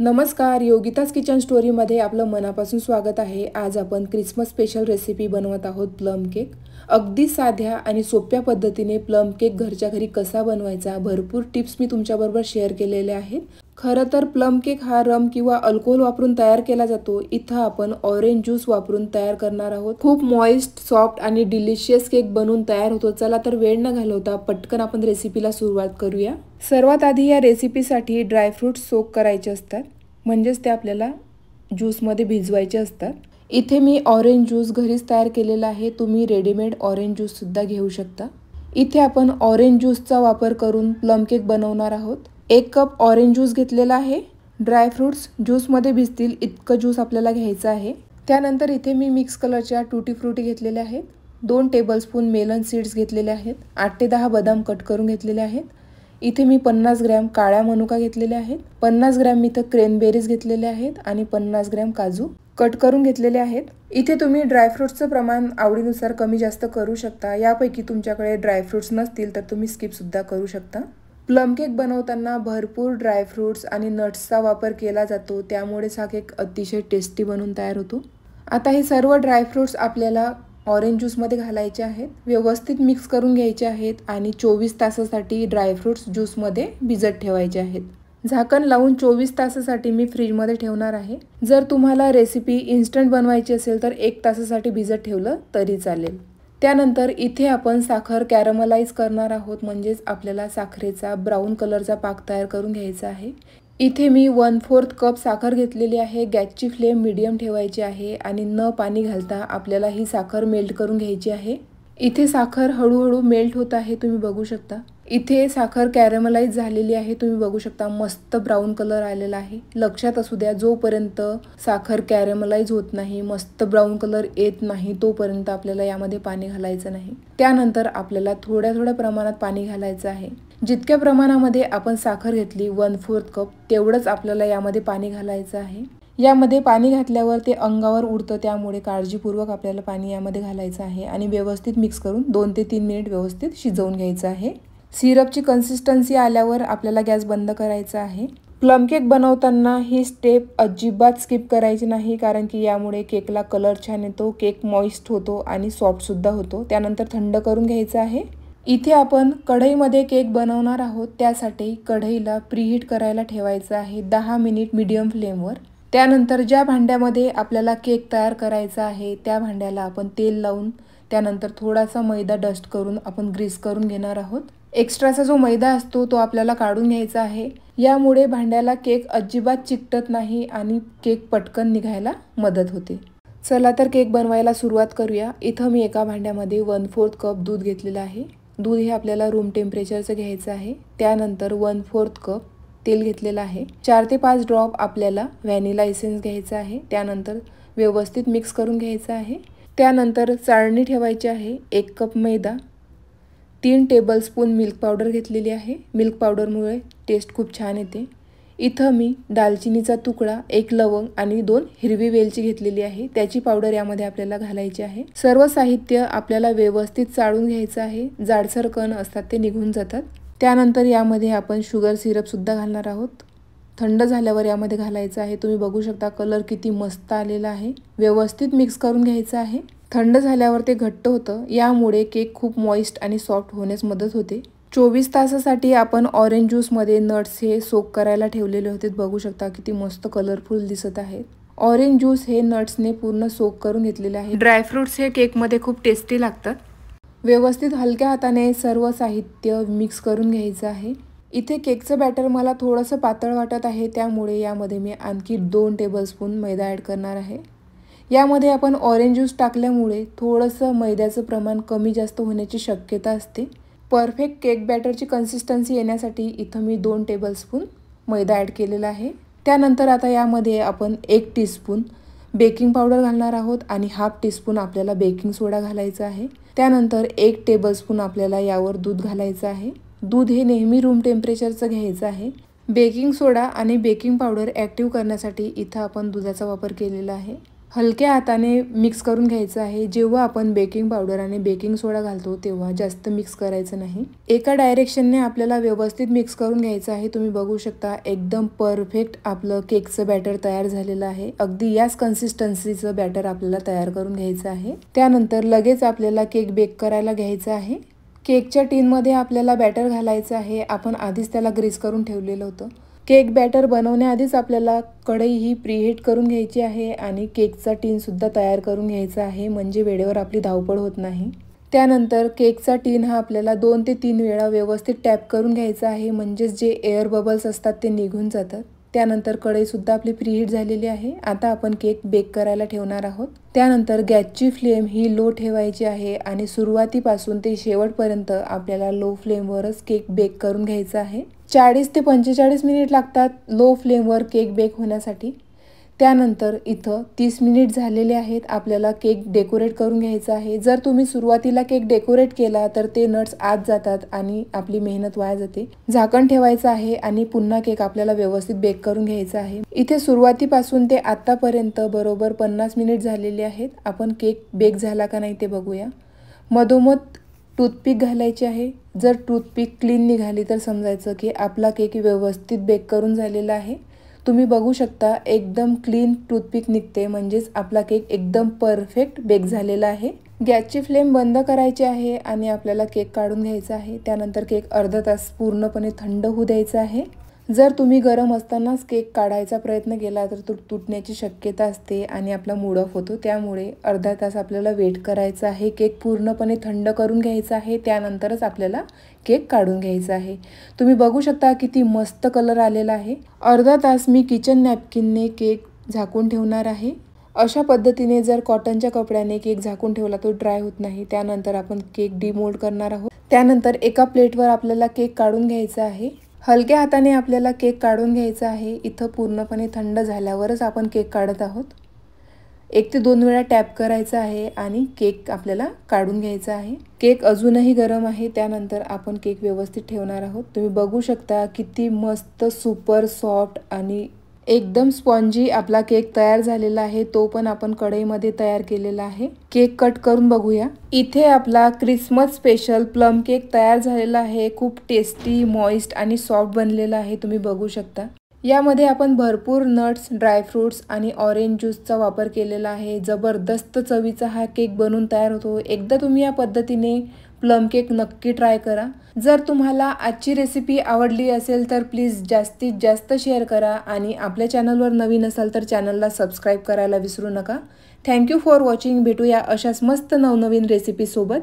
नमस्कार, योगिताज किचन स्टोरीमध्ये आपलं मनापासून स्वागत आहे। आज आपण क्रिसमस स्पेशल रेसिपी बनवत आहोत प्लम केक। अगदी साध्या आणि सोप्या पद्धतीने प्लम केक घरच्या घरी कसा बनवायचा भरपूर टिप्स मी तुमच्याबरोबर शेअर केलेले आहेत। खरं तर प्लम केक हा रम किंवा अल्कोहोल वापरून तयार केला जातो। इथं आपण ऑरेंज ज्यूस वापरून तयार करणार आहोत। खूप मॉइस्ट, सॉफ्ट आणि डिलिशियस केक बनवून तयार होतो। चला तर वेळ न घालवता पटकन आपण रेसिपीला सुरुवात करूया। सर्वात आधी या रेसिपीसाठी ड्रायफ्रूट्स सोक करायचे असतात, म्हणजेच ते आपल्याला ज्यूसमध्ये भिजवायचे असतात। इथे मी ऑरेंज ज्यूस घरीच तयार केलेला आहे, तुम्ही रेडीमेड ऑरेंज ज्यूस सुद्धा घेऊ शकता। इथे आपण ऑरेंज ज्यूसचा वापर करून प्लम केक बनवणार आहोत। 1 कप ऑरेंज ज्यूस घेतलेला आहे। ड्रायफ्रूट्स ज्यूसमध्ये भिजतील इतकं ज्यूस आपल्याला घ्यायचं आहे। त्यानंतर इथे मी मिक्स कलरच्या टूटी फ्रुटी घेतलेल्या आहेत। 2 टेबलस्पून मेलन सीड्स घेतलेले आहेत। 8 ते 10 बदाम कट करून घेतलेले आहेत। इथे मी 50 ग्रॅम काळ्या मनुका घेतलेले आहेत। 50 ग्रॅम इथे क्रॅनबेरीज घेतलेले आहेत आणि 50 ग्रॅम काजू कट करून घेतलेले आहेत। इथे तुम्ही ड्रायफ्रुट्सचं प्रमाण आवडीनुसार कमी जास्त करू शकता। यापैकी तुमच्याकडे ड्रायफ्रुट्स नसतील तर तुम्ही स्किप सुद्धा करू शकता। प्लम केक बनवताना भरपूर ड्रायफ्रुट्स आणि नट्सचा वापर केला जातो, त्यामुळेच हा केक अतिशय टेस्टी बनून तयार होतो। आता हे सर्व ड्रायफ्रुट्स आपल्याला ऑरेंज ज्यूसमध्ये घालायचे आहेत, व्यवस्थित मिक्स करून घ्यायचे आहेत आणि 24 तासासाठी ड्रायफ्रुट्स ज्यूसमध्ये भिजत ठेवायचे आहेत। झाकण लावून 24 तासासाठी मी फ्रीजमध्ये ठेवणार आहे। जर तुम्हाला रेसिपी इन्स्टंट बनवायची असेल तर 1 तासासाठी भिजत ठेवलं तरी चालेल। त्यानंतर इथे आपण साखर कॅरमलाइज करणार आहोत, म्हणजेच आपल्याला साखरेचा ब्राऊन कलरचा पाक तयार करून घ्यायचा आहे। इथे मी 1/4 कप साखर घेतलेली आहे। गॅसची फ्लेम मीडियम ठेवायची आहे आणि न पाणी घालता आपल्याला ही साखर मेल्ट करून घ्यायची आहे। इथे साखर हळूहळू मेल्ट होत आहे, तुम्ही बघू शकता। इथे साखर कॅरमलाइज झालेली आहे, तुम्ही बघू शकता मस्त ब्राऊन कलर आलेला आहे। लक्षात असू द्या, जोपर्यंत साखर कॅरमलाइज होत नाही, मस्त ब्राऊन कलर येत नाही, तोपर्यंत आपल्याला यामध्ये पाणी घालायचं नाही। त्यानंतर आपल्याला थोड्या प्रमाणात पाणी घालायचं आहे। जितक्या प्रमाणामध्ये आपण साखर घेतली 1/4 कप, तेवढंच आपल्याला यामध्ये पाणी घालायचं आहे। यामध्ये पाणी घातल्यावर ते अंगावर उडतं, त्यामुळे काळजीपूर्वक आपल्याला पाणी यामध्ये घालायचं आहे आणि व्यवस्थित मिक्स करून 2 ते 3 मिनिट व्यवस्थित शिजवून घ्यायचं आहे। सिरपची कन्सिस्टन्सी आल्यावर आपल्याला गॅस बंद करायचा आहे। प्लम केक बनवताना ही स्टेप अजिबात स्किप करायची नाही, कारण की यामुळे केकला कलर छान येतो, केक मॉइस्ट होतो आणि सॉफ्ट सुद्धा होतो। त्यानंतर थंड करून घ्यायचं आहे। इथे आपण कढईमध्ये केक बनवणार आहोत, त्यासाठी कढईला प्रीहीट करायला ठेवायचं आहे 10 मिनिट मीडियम फ्लेमवर। त्यानंतर ज्या भांड्यामध्ये आपल्याला केक तयार करायचा आहे त्या भांड्याला आपण तेल लावून त्यानंतर थोडासा मैदा डस्ट करून आपण ग्रीस करून घेणार आहोत। एक्स्ट्राचा जो मैदा असतो तो आपल्याला काढून घ्यायचा आहे। यामुळे भांड्याला केक अजिबात चिकटत नाही आणि केक पटकन निघायला मदत होते। चला तर केक बनवायला सुरुवात करूया। इथं मी एका भांड्यामध्ये 1/4 कप दूध घेतलेलं आहे। दूध हे आपल्याला रूम टेम्परेचरचं घ्यायचं आहे। त्यानंतर 1/4 कप तेल घेतलेलं आहे। 4 ते 5 ड्रॉप आपल्याला व्हॅनिला एसेन्स घ्यायचा आहे। त्यानंतर व्यवस्थित मिक्स करून घ्यायचं आहे। त्यानंतर चाळणी ठेवायची आहे। 1 कप मैदा, 3 टेबलस्पून मिल्क पावडर घेतलेली आहे। मिल्क पावडरमुळे टेस्ट खूप छान येते। इथं मी दालचिनीचा तुकडा, 1 लवंग आणि 2 हिरवी वेलची घेतलेली आहे, त्याची पावडर यामध्ये आपल्याला घालायची आहे। सर्व साहित्य आपल्याला व्यवस्थित चाळून घ्यायचं आहे, जाडसर कण असतात ते निघून जातात। त्यानंतर यामध्ये आपण शुगर सिरप सुद्धा घालणार आहोत। थंड झाल्यावर यामध्ये घालायचं आहे। तुम्ही बघू शकता कलर किती मस्त आलेला आहे। व्यवस्थित मिक्स करून घ्यायचं आहे। थंड झाल्यावर ते घट्ट होतं, यामुळे केक खूप मॉइस्ट आणि सॉफ्ट होण्यास मदत होते। 24 तासासाठी आपण ऑरेंज ज्यूसमध्ये नट्स हे सोक करायला ठेवलेले होते, बघू शकता किती मस्त कलरफुल दिसत आहेत। ऑरेंज ज्यूस हे नट्सने पूर्ण सोक करून घेतलेले आहे। ड्रायफ्रुट्स हे केकमध्ये खूप टेस्टी लागतात। व्यवस्थित हलक्या हाताने सर्व साहित्य मिक्स करून घ्यायचं आहे। इथे केकचं बॅटर मला थोडंसं पातळ वाटत आहे, त्यामुळे यामध्ये मी आणखी 2 टेबलस्पून मैदा ॲड करणार आहे। यामध्ये आपण ऑरेंज ज्यूस टाकल्यामुळे थोडंसं मैद्याचं प्रमाण कमी जास्त होण्याची शक्यता असते। परफेक्ट केक बॅटरची कन्सिस्टन्सी येण्यासाठी इथं मी 2 टेबलस्पून मैदा ॲड केलेला आहे। त्यानंतर आता यामध्ये आपण 1 टीस्पून बेकिंग पावडर घालणार आहोत आणि 1/2 टीस्पून आपल्याला बेकिंग सोडा घालायचा आहे। त्यानंतर 1 टेबलस्पून आपल्याला यावर दूध घालायचं आहे। दूध हे नेहमी रूम टेम्परेचरचं घ्यायचं आहे। बेकिंग सोडा आणि बेकिंग पावडर ॲक्टिव्ह करण्यासाठी इथं आपण दुधाचा वापर केलेला आहे। हलक्या हाताने मिक्स करून घ्यायचं आहे। जेव्हा आपण बेकिंग पावडर आणि बेकिंग सोडा घालतो तेव्हा जास्त मिक्स करायचं नाही। एका डायरेक्शनने आपल्याला व्यवस्थित मिक्स करून घ्यायचं आहे। तुम्ही बघू शकता एकदम परफेक्ट आपलं केकचं बॅटर तयार झालेलं आहे। अगदी याच कन्सिस्टन्सीचं बॅटर आपल्याला तयार करून घ्यायचं आहे। त्यानंतर लगेच आपल्याला केक बेक करायला घ्यायचा आहे। केकच्या टीनमध्ये आपल्याला बॅटर घालायचं आहे। आपण आधीच त्याला ग्रीस करून ठेवलेलं होतं। केक बॅटर बनवण्याआधीच आपल्याला कढई ही प्रीहीट करून घ्यायची आहे आणि केकचा टीनसुद्धा तयार करून घ्यायचा आहे, म्हणजे वेळेवर आपली धावपळ होत नाही। त्यानंतर केकचा टीन हा आपल्याला 2 ते 3 वेळा व्यवस्थित टॅप करून घ्यायचा आहे, म्हणजेच जे एअर बबल्स असतात ते निघून जातात। त्यानंतर कढईसुद्धा आपली प्रीहीट झालेली आहे। आता आपण केक बेक करायला ठेवणार आहोत। त्यानंतर गॅसची फ्लेम ही लो ठेवायची आहे आणि सुरुवातीपासून ते शेवटपर्यंत आपल्याला लो फ्लेमवरच केक बेक करून घ्यायचा आहे। 40 ते 45 मिनिट लागतात लो फ्लेमवर केक बेक होण्यासाठी। त्यानंतर इथं 30 मिनिट झालेले आहेत। आपल्याला केक डेकोरेट करून घ्यायचा आहे। जर तुम्ही सुरुवातीला केक डेकोरेट केला तर ते नट्स आत जातात आणि आपली मेहनत वाया जाते। झाकण ठेवायचं आहे आणि पुन्हा केक आपल्याला व्यवस्थित बेक करून घ्यायचा आहे। इथे सुरुवातीपासून ते आतापर्यंत बरोबर 50 मिनिट झालेले आहेत। आपण केक बेक झाला का नाही ते बघूया। मधोमध टूथपिक घालायची आहे। जर टूथपिक क्लीन निघाली तर समजायचं की आपला केक व्यवस्थित बेक करून झालेला आहे। तुम्ही बघू शकता एकदम क्लीन टूथपिक निघते, म्हणजेच आपला केक एकदम परफेक्ट बेक झालेला आहे। गॅसची फ्लेम बंद करायची आहे आणि आपल्याला केक काढून घ्यायचा आहे। त्यानंतर केक अर्धा तास पूर्णपणे थंड होऊ द्यायचा आहे। जर तुम्ही गरम असतानाच केक काढायचा प्रयत्न केला तर तो तुटण्याची शक्यता असते आणि आपला मूड ऑफ होतो। त्यामुळे अर्धा तास आपल्याला वेट करायचा आहे। केक पूर्णपणे थंड करून घ्यायचा आहे, त्यानंतरच आपल्याला केक काढून घ्यायचा आहे। तुम्ही बघू शकता किती मस्त कलर आलेला आहे। अर्धा तास मी किचन नॅपकिनने केक झाकून ठेवणार आहे। अशा पद्धतीने जर कॉटनच्या कपड्याने केक झाकून ठेवला तो ड्राय होत नाही। त्यानंतर आपण केक डिमोल्ड करणार आहोत। त्यानंतर एका प्लेटवर आपल्याला केक काढून घ्यायचा आहे। हलक्या हाताने आपल्याला केक काढून घ्यायचा आहे। इथं पूर्णपणे थंड झाल्यावरच आपण केक काढत आहोत। 1 ते 2 वेळा टॅप करायचा आहे आणि केक आपल्याला काढून घ्यायचा आहे। केक अजूनही गरम आहे। त्यानंतर आपण केक व्यवस्थित ठेवणार आहोत। तुम्ही बघू शकता किती मस्त सुपर सॉफ्ट आणि एकदम स्पॉन्जी आपला केक तयार झालेला आहे। तो पण आपण कढईमध्ये तयार केलेला आहे। केक कट करून बघूया। इथे आपला क्रिसमस स्पेशल प्लम केक तयार झालेला आहे। खूप टेस्टी, मॉइस्ट आणि सॉफ्ट बनलेला आहे, तुम्ही बघू शकता। यामध्ये आपण भरपूर नट्स, ड्रायफ्रूट्स आणि ऑरेंज ज्यूसचा वापर केलेला आहे। जबरदस्त चवीचा हा केक बनून तयार होतो। एकदा तुम्ही या पद्धतीने प्लम केक नक्की ट्राय करा। जर तुम्हाला आजची रेसिपी आवडली असेल तर प्लीज जास्तीत जास्त शेअर करा आणि आपल्या चॅनलवर नवीन असाल तर चॅनलला सबस्क्राईब करायला विसरू नका। Thank you for watching. भेटूया अशाच मस्त नवनवीन रेसिपी सोबत।